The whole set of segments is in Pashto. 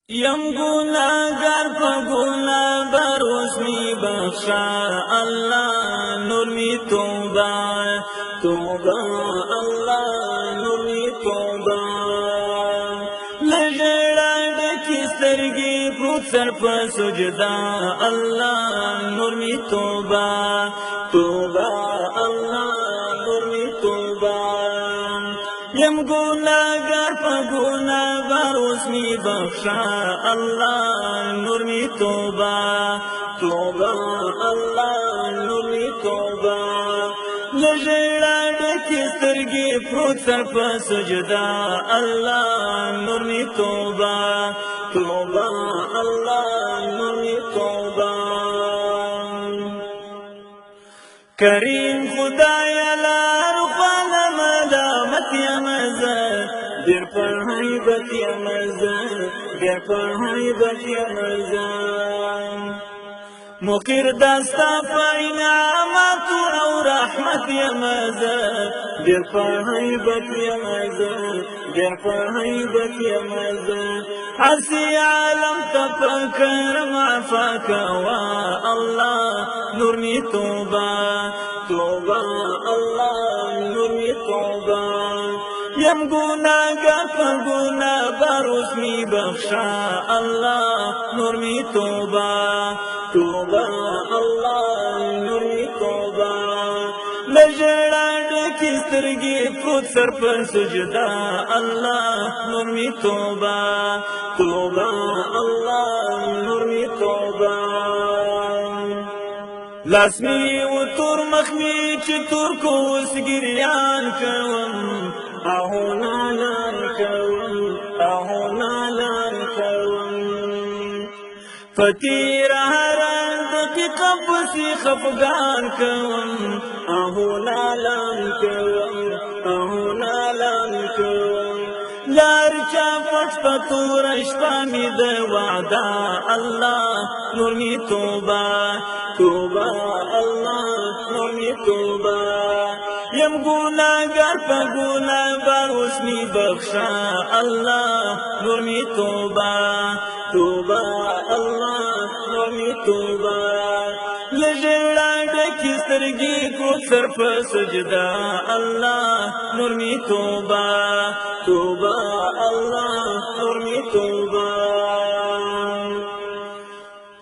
یم گناہگار پا گناہ بر اسمی بخشا اللہ نور می توبہ توبہ اللہ نور می توبہ لجڑا ڈکی سترگی پروت سر پا سجدہ اللہ نور می توبہ توبہ اللہ نور می توبہ یم گناہگار پا گناہ بر اسمی بخشا اللہ نور می توبہ توبہ اللہ نور می توبہ لجڑا ڈکی سترگی پروت سر پا سجدہ اللہ نور می توبہ توبہ اللہ نور می توبہ کریم خدایا لار خوان ملامت یمزد دیر پر حیبت یمزد دیر پر حیبت یمزد مقیر دستا پا انعامات او رحمت یمزد دیر پر حیبت یمزد دیر پر حیبت یمزد عسی عالم تفکرم عفاک وا اللہ نور می توبہ توبہ اللہ نور می توبہ یم گناہگار پا گناہ بر اسمی بخشا اللہ نور می توبہ توبہ اللہ نور می توبہ لجڑا ڈکی سترگی پروت سر پر سجدہ اللہ نور می توبہ توبہ اللہ نور می توبہ لاسمی و تور مخمی چی تور کو اس گریان کوم آہو نالان کوم آہو نالان کوم فتیر حران دقیقا پسی خفگان کوم آہو نالان کوم آہو نالان کوم لار چا پٹ پتور اشپامی دے وعدہ اللہ نور می توبہ توبہ اللہ نور می توبہ یم گناہگار پا گناہ بر اسمی بخشا اللہ نور می توبہ توبہ اللہ نور می توبہ لجڑا ڈکی سترگی کو سر پا سجدہ اللہ نور می توبہ توبہ اللہ نور می توبہ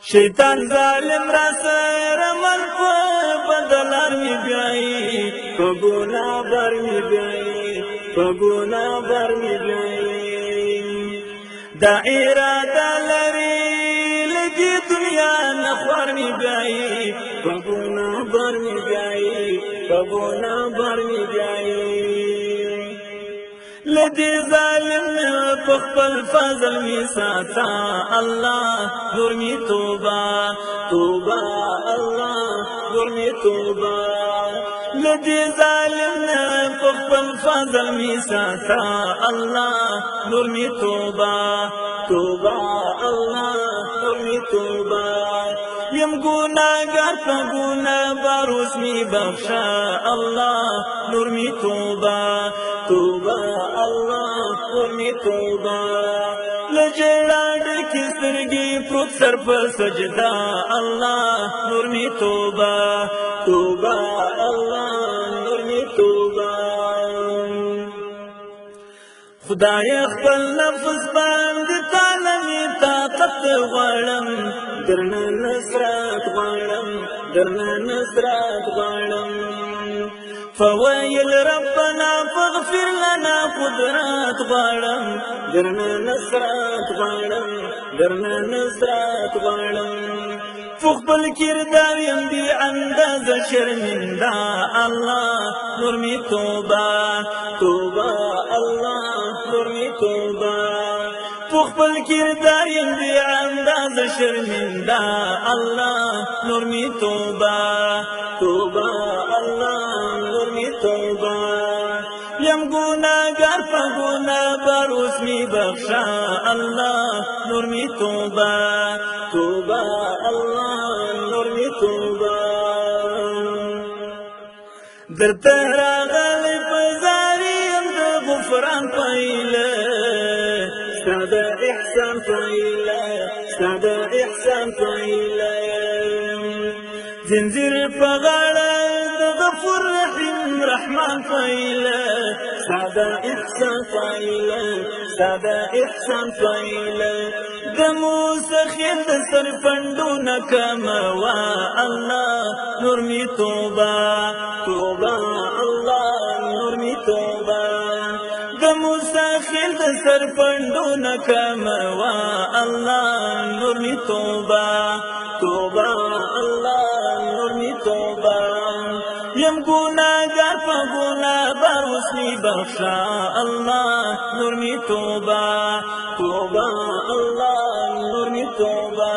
شیطان ظالم را سر من پا بدلار می بیائی پا گناہ بر می بیائی پا گناہ بر می بیائی دا ارادہ لری لگی دنیا نخوار می بیائی پا گناہ بر می بیائی پا گناہ بر می بیائی لدی ظالم پخپل فضل می ساتا اللہ نور می توبہ توبہ اللہ نور می توبہ لدی ظالم پخپل فضل می ساتا اللہ نور می توبہ توبہ اللہ نور می توبہ یم گناہگار پا گناہ بر اسمی بخشا اللہ نور می توبہ توبہ اللہ نور می توبہ لجڑا ڈکی سترگی پروت سر پر سجدہ اللہ نور می توبہ توبہ اللہ نور می توبہ خدای خپل نفس باندې تعالی طاقت غواړم درنه نصرت غواړم درنه نصرت غواړم فویل ربنا فاغفر لنا قدرات غواړم درنه نصرت غواړم درنه نصرت غواړم فخبل کردار یم بی انداز شرمنده اللہ نور می توبہ توبہ اللہ نور می توبہ فخبل کردار یم بی انداز شرمنده اللہ نور می توبہ توبہ اللہ نور می توبہ یم گناہگار پا گناہ بر اسمی بخشا اللہ نور می توبہ توبہ اللہ نور می توبہ در تراغل پزاری ام دا غفران پایلے ستا دا احسان پایلے پایله ستا د احسان پایله زنځیر په غاړه د غفور رحیم رحمان پایله ستا د احسان پایله ستا د احسان پایله د موسخین د سر پنډونه کموا الله نور می توبه توبه الله نور می توبه د موسخین د سر پنډونه کموا الله نور می توبه توبه الله نور می توبه یم گناهګار په ګناه بار اوس می بخښه الله نور می توبه توبه الله نور می توبه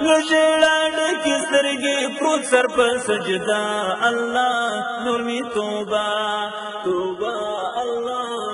له ژړا ډکې سترګې پروت سر په سجده الله نور می توبه توبه الله